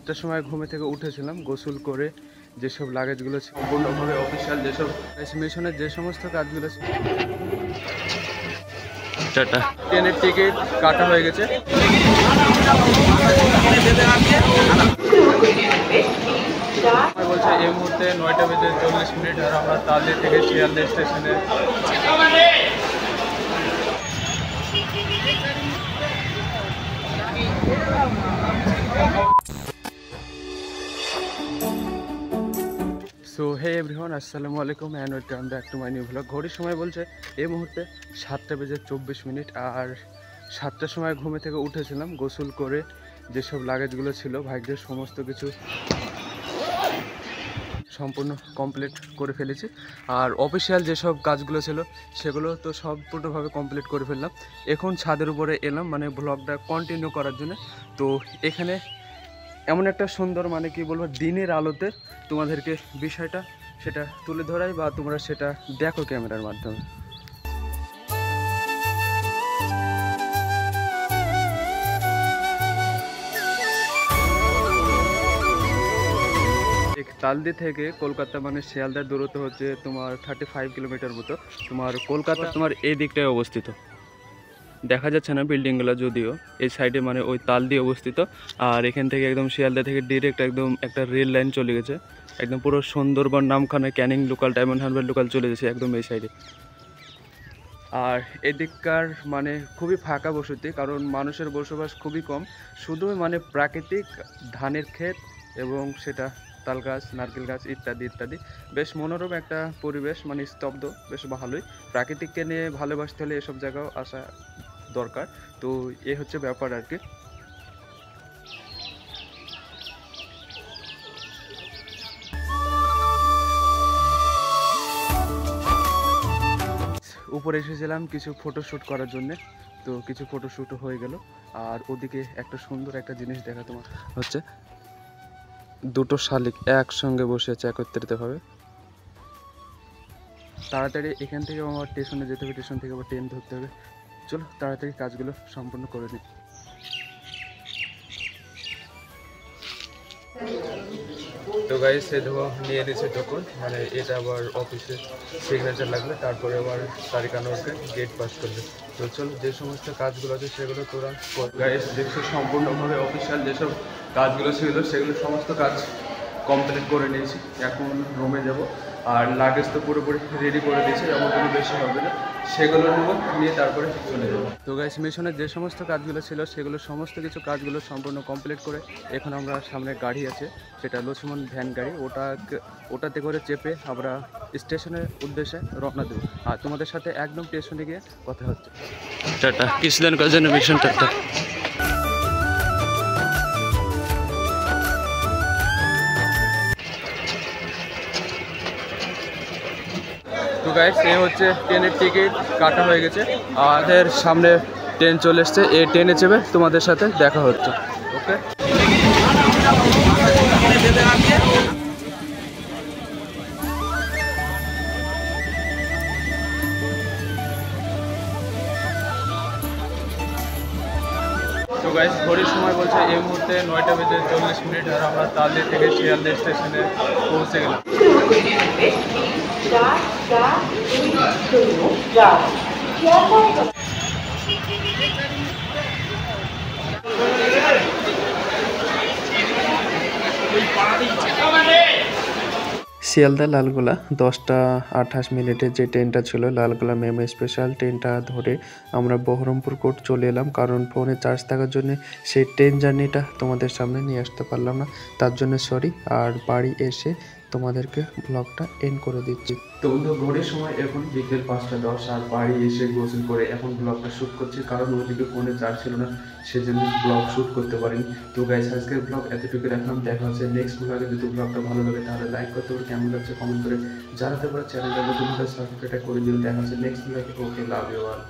7টার সময় ঘুমে থেকে উঠেছিলাম, গোসল করে যেসব লাগেজগুলো সম্পূর্ণভাবে অফিসিয়াল যেসব মিশনের যে সমস্ত কাজগুলো ট্রেনের টিকিট কাটা হয়ে গেছে। বলছে এই মুহূর্তে 9:40 আর আমরা তালদি থেকে শিয়ালদা স্টেশনে সো হে এভরিওয়ান, আসসালামু আলাইকুম and welcome back to my new vlog. ঘড়ির সময় বলছে এই মুহূর্তে 7:24 আর 7টার সময় ঘুমে থেকে উঠেছিলাম, গোসল করে যেসব লাগেজগুলো ছিল ভাগ্যের সমস্ত কিছু সম্পূর্ণ কমপ্লিট করে ফেলেছি। আর অফিসিয়াল যেসব কাজগুলো ছিল সেগুলো তো সম্পূর্ণভাবে কমপ্লিট করে ফেললাম। এখন ছাদের উপরে এলাম মানে ব্লগটা কন্টিনিউ করার জন্য। তো এখানে এমন একটা সুন্দর মানে কি বলবো দিনের আলোতে তোমাদেরকে বিষয়টা সেটা তুলে ধরাই বা তোমরা সেটা দেখো ক্যামেরার মাধ্যমে। তালদি থেকে কলকাতা মানে শিয়ালদার দূরত্ব হচ্ছে তোমার 35 কিলোমিটার মতো। তোমার কলকাতা তোমার এই দিকটায় অবস্থিত, দেখা যাচ্ছে না বিল্ডিংগুলো, যদিও এই সাইডে মানে ওই তালদি অবস্থিত। আর এখান থেকে একদম শিয়ালদা থেকে ডিরেক্ট একদম একটা রেল লাইন চলে গেছে, একদম পুরো Sundarban, Namkhana, Canning local, diamond Harbour local চলে গেছে একদম এই সাইডে। আর এদিককার মানে খুবই ফাঁকা বসতি, কারণ মানুষের বসবাস খুবই কম, শুধু মানে প্রাকৃতিক ধানের ক্ষেত এবং সেটা তাল গাছ, নারকেল গাছ ইত্যাদি ইত্যাদি। বেশ মনোরম একটা পরিবেশ, মানে স্তব্ধ, বেশ ভালোই। প্রাকৃতিককে নিয়ে ভালোবাসতে হলে এসব জায়গাও আসা দরকার। তো এ হচ্ছে ব্যাপার আর কি। উপরে এসেছিলাম কিছু ফটোশ্যুট করার জন্যে, তো কিছু ফটোশ্যুটও হয়ে গেল। আর ওদিকে একটা সুন্দর একটা জিনিস দেখা তোমার হচ্ছে, দুটো শালিক একসঙ্গে বসে আছে একত্রিতভাবে। তাড়াতাড়ি এখান থেকে আমার স্টেশনে যেতে হবে, স্টেশন থেকে আবার ট্রেন ধরতে হবে। চলো তাড়াতাড়ি কাজগুলো সম্পূর্ণ করে নিই। তো গাইস এই দেখো নিয়ে নিয়েছে টোকন, মানে এটা আবার অফিসে সিগনেচার লাগবে, তারপরে আবার তারিখ আনোয়ারকে গেট পাস করবে। তো চলো যে সমস্ত কাজগুলো আছে সেগুলো তোরা গাইস দেখছো, সম্পূর্ণভাবে অফিসিয়াল যেসব কাজগুলো ছিল সেগুলো সমস্ত কাজ কমপ্লিট করে নিয়েছি। এখন রুমে যাব, আর লাগেজ তো পুরোপুরি রেডি করে দিয়েছি, এমন কোনো বেশি হবে না, সেগুলো নেব, নিয়ে তারপরে চলে যাবো। তো গাইস মিশনের যে সমস্ত কাজগুলো ছিল সেগুলো সমস্ত কিছু কাজগুলো সম্পূর্ণ কমপ্লিট করে এখন আমরা সামনে গাড়ি আছে, সেটা লক্ষ্মণ ভ্যান গাড়ি, ওটাতে করে চেপে আমরা স্টেশনের উদ্দেশ্যে রওনা দেবো। আর তোমাদের সাথে একদম স্টেশনে গিয়ে কথা হচ্ছে। টাটা, কিছুদিন কাজে মিশন টাটা। তো গাইস এই হচ্ছে ট্রেনের টিকিট কাটা হয়ে গেছে, আমাদের সামনে ট্রেন চলে এসছে, এই ট্রেনে চেপে তোমাদের সাথে দেখা হচ্ছে। ওকে, তো গাইস ঘড়ির সময় বলছে এই মুহূর্তে 9:40 আর আমরা তালদি থেকে শিয়ালদা স্টেশনে পৌঁছে গেলাম। শিয়ালদা লালগোলা 10:28 যে ট্রেনটা ছিল, লালগোলা মেমো স্পেশাল ট্রেনটা ধরে আমরা বহরমপুর কোর্ট চলে এলাম, কারণ ফোনে চার্জ থাকার জন্য সেই ট্রেন জার্নিটা তোমাদের সামনে নিয়ে আসতে পারলাম না, তার জন্য সরি। আর বাড়ি এসে তোমাদেরকে ব্লগটা এন্ড করে দিচ্ছি। তো ঘড়ির সময় এখন বিকেল 5:10 আর বাড়ি এসে গোসল করে এখন ব্লগটা শ্যুট করছি, কারণ ওইদিকে ফোনে চার্জ ছিল না, সেজন্য ব্লগ শ্যুট করতে পারিনি। তো গাইস আজকের ব্লগ এতটুকু রাখলাম, দেখা হচ্ছে নেক্সট ব্লগে। যদি ব্লগটা ভালো লাগে তাহলে লাইক করতে পারো, কেমন লাগছে কমেন্ট করে জানাতে পারো, চ্যানেলটা নতুন হলে সাবস্ক্রাইব করে দিও। দেখা হচ্ছে নেক্সট ব্লগে। ওকে, লাভ ইউ অল।